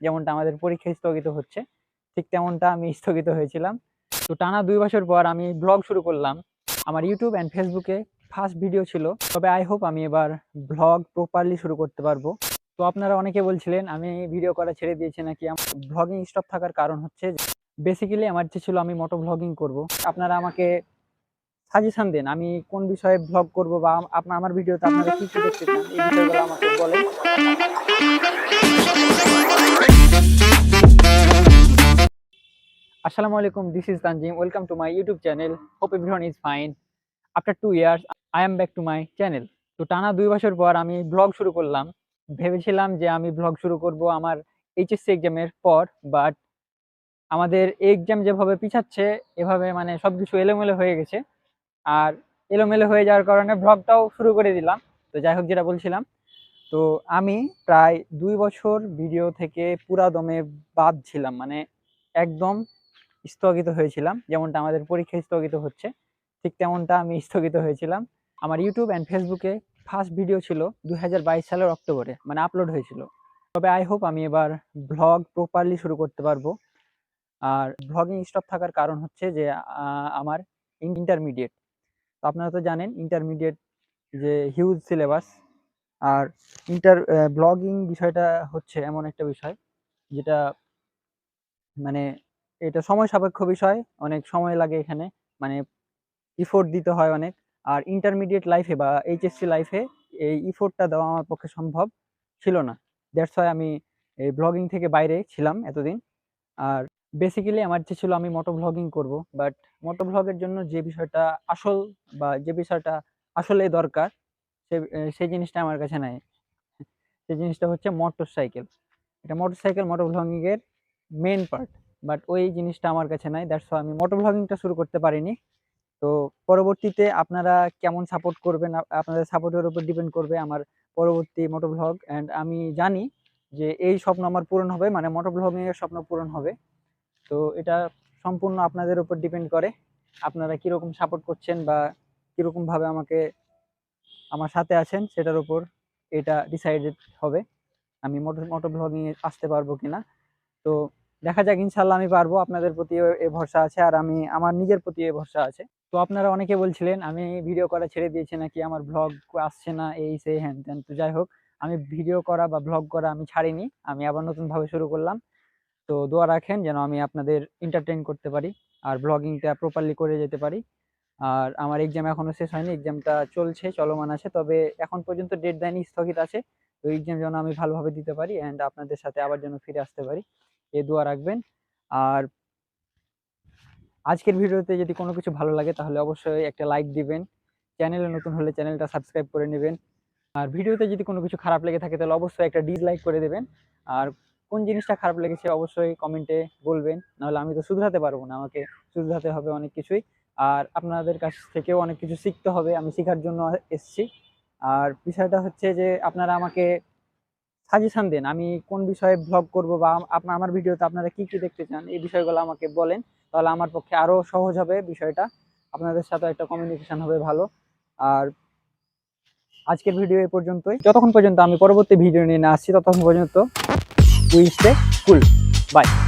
যেমনটা আমাদের পরীক্ষা স্থগিত হচ্ছে, ঠিক তেমনটা আমি স্থগিত হয়েছিলাম। তো টানা 2 বছর পর আমি ব্লগ শুরু করলাম। আমার ইউটিউব অ্যান্ড ফেসবুকে ফার্স্ট ভিডিও ছিল, তবে আই হোপ আমি এবার ব্লগ প্রপারলি শুরু করতে পারবো। তো আপনারা অনেকে বলছিলেন আমি ভিডিও করা ছেড়ে দিয়েছি নাকি, ব্লগিং স্টপ থাকার কারণ হচ্ছে বেসিক্যালি আমার ইচ্ছে ছিল আমি মোটো ব্লগিং করব। আপনারা আমাকে সাজেশন দেন আমি কোন বিষয়ে ব্লগ করব, বা আমার ভিডিওতে আপনারা কি কি দেখতে চান, এই বিষয়গুলো আমাকে বলেন। আসসালামু আলাইকুম, this is Tanzim, welcome to my YouTube channel. Hope everyone is fine. After 2 years I am back to my channel. তো টানা 2 বছর পর আমি ব্লগ শুরু করলাম। ভেবেছিলাম যে আমি ব্লগ শুরু করব আমার এইচএসসি এক্সামের পর, বাট আমাদের এক্সাম যেভাবে পিছাচ্ছে এভাবে মানে সবকিছু এলোমেলো হয়ে গেছে। আর এলোমেলো হয়ে যাওয়ার কারণে ব্লগটাও শুরু করে দিলাম। তো যাই হোক, যেটা বলছিলাম, তো আমি প্রায় 2 বছর ভিডিও থেকে পুরা দমে বাদ ছিলাম, মানে একদম স্থগিত হয়েছিলাম। যেমনটা আমাদের পরীক্ষা স্থগিত হচ্ছে, ঠিক তেমনটা আমি স্থগিত হয়েছিলাম। আমার ইউটিউব অ্যান্ড ফেসবুকে ফার্স্ট ভিডিও ছিল 2022 সালের অক্টোবরে, মানে আপলোড হয়েছিল। তবে আই হোপ আমি এবার ব্লগ প্রপারলি শুরু করতে পারবো। আর ব্লগিং স্টপ থাকার কারণ হচ্ছে যে আমার ইন্টারমিডিয়েট। তো আপনারা তো জানেন ইন্টারমিডিয়েট যে হিউজ সিলেবাস। আর ব্লগিং বিষয়টা হচ্ছে এমন একটা বিষয় যেটা মানে এটা সময় সাপেক্ষ বিষয়, অনেক সময় লাগে এখানে, মানে ইফোর্ট দিতে হয় অনেক। আর ইন্টারমিডিয়েট লাইফে বা এইচএসসি লাইফে এই ইফোর্টটা দেওয়া আমার পক্ষে সম্ভব ছিল না। দ্যাটস ওয়াই আমি এই ব্লগিং থেকে বাইরে ছিলাম এতদিন। আর বেসিক্যালি আমার ইচ্ছে ছিল আমি মোটো ব্লগিং করব, বাট মোটো ব্লগের জন্য যে বিষয়টা আসল বা যে বিষয়টা আসলে দরকার সেই জিনিসটা আমার কাছে নাই। সেই জিনিসটা হচ্ছে মোটরসাইকেল। এটা মোটরসাইকেল মোটো ব্লগিং এর মেইন পার্ট, বাট ওই জিনিসটা আমার কাছে নাই। দ্যাটস ওয়াই আমি মোটো ব্লগিংটা শুরু করতে পারিনি। তো পরবর্তীতে আপনারা কেমন সাপোর্ট করবেন, আপনাদের সাপোর্টের উপর ডিপেন্ড করবে আমার পরবর্তী মোটো ব্লগ। অ্যান্ড আমি জানি যে এই স্বপ্ন আমার পূরণ হবে, মানে মোটো ব্লগিং এর স্বপ্ন পূরণ হবে। তো এটা সম্পূর্ণ আপনাদের উপর ডিপেন্ড করে, আপনারা কিরকম সাপোর্ট করছেন বা কিরকম ভাবে আমাকে আমার সাথে আছেন সেটার উপর এটা ডিসাইডেড হবে আমি মোটো ব্লগিং এ আসতে পারবো কিনা। তো দেখা যাক, ইনশাল্লাহ আমি পারবো। আপনাদের প্রতি এ ভরসা আছে, আর আমি আমার নিজের প্রতি এ ভরসা আছে। তো আপনারা অনেকে বলছিলেন আমি ভিডিও করা ছেড়ে দিয়েছি নাকি, আমার ব্লগ আসছে না, এই সেই হ্যান ত্যান। তো যাই হোক, আমি ভিডিও করা বা ব্লগ করা আমি ছাড়িনি, আমি আবার নতুন ভাবে শুরু করলাম। তো দোয়া রাখেন যেন আমি আপনাদের এন্টারটেইন করতে পারি আর ব্লগিংটা প্রপারলি করে যেতে পারি। আর আমার এক্সাম এখনো শেষ হয়নি, এক্সামটা চলছে, চলমান আছে, তবে এখন পর্যন্ত ডেট দেয়নি, স্থগিত আছে। তো এক্সাম যেন আমি ভালোভাবে দিতে পারি অ্যান্ড আপনাদের সাথে আবার যেন ফিরে আসতে পারি, এই দোয়া রাখবেন। আর আজকের ভিডিওতে যদি কোনো কিছু ভালো লাগে তাহলে অবশ্যই একটা লাইক দিবেন, চ্যানেলে নতুন হলে চ্যানেলটা সাবস্ক্রাইব করে নেবেন। আর ভিডিওতে যদি কোনো কিছু খারাপ লেগে থাকে তাহলে অবশ্যই একটা ডিসলাইক করে দেবেন। আর কোন জিনিসটা খারাপ লেগেছে অবশ্যই কমেন্টে বলবেন, নাহলে আমি তো শুধরাতে পারবো না, আমাকে শুধরাতে হবে অনেক কিছুই। আর আপনাদের কাছ থেকেও অনেক কিছু শিখতে হবে, আমি শেখার জন্য এসেছি। আর বিষয়টা হচ্ছে যে আপনারা আমাকে সাজেশন দেন আমি কোন বিষয়ে ব্লগ করব, বা আমার ভিডিওতে আপনারা কি কি দেখতে চান, এই বিষয়গুলো আমাকে বলেন। তাহলে আমার পক্ষে আরো সহজ হবে বিষয়টা, আপনাদের সাথে একটা কমিউনিকেশন হবে ভালো। আর আজকের ভিডিও এই পর্যন্তই। যতক্ষণ পর্যন্ত আমি পরবর্তী ভিডিও নিয়ে আসছি ততক্ষণ পর্যন্ত উই স্টে কুল। বাই।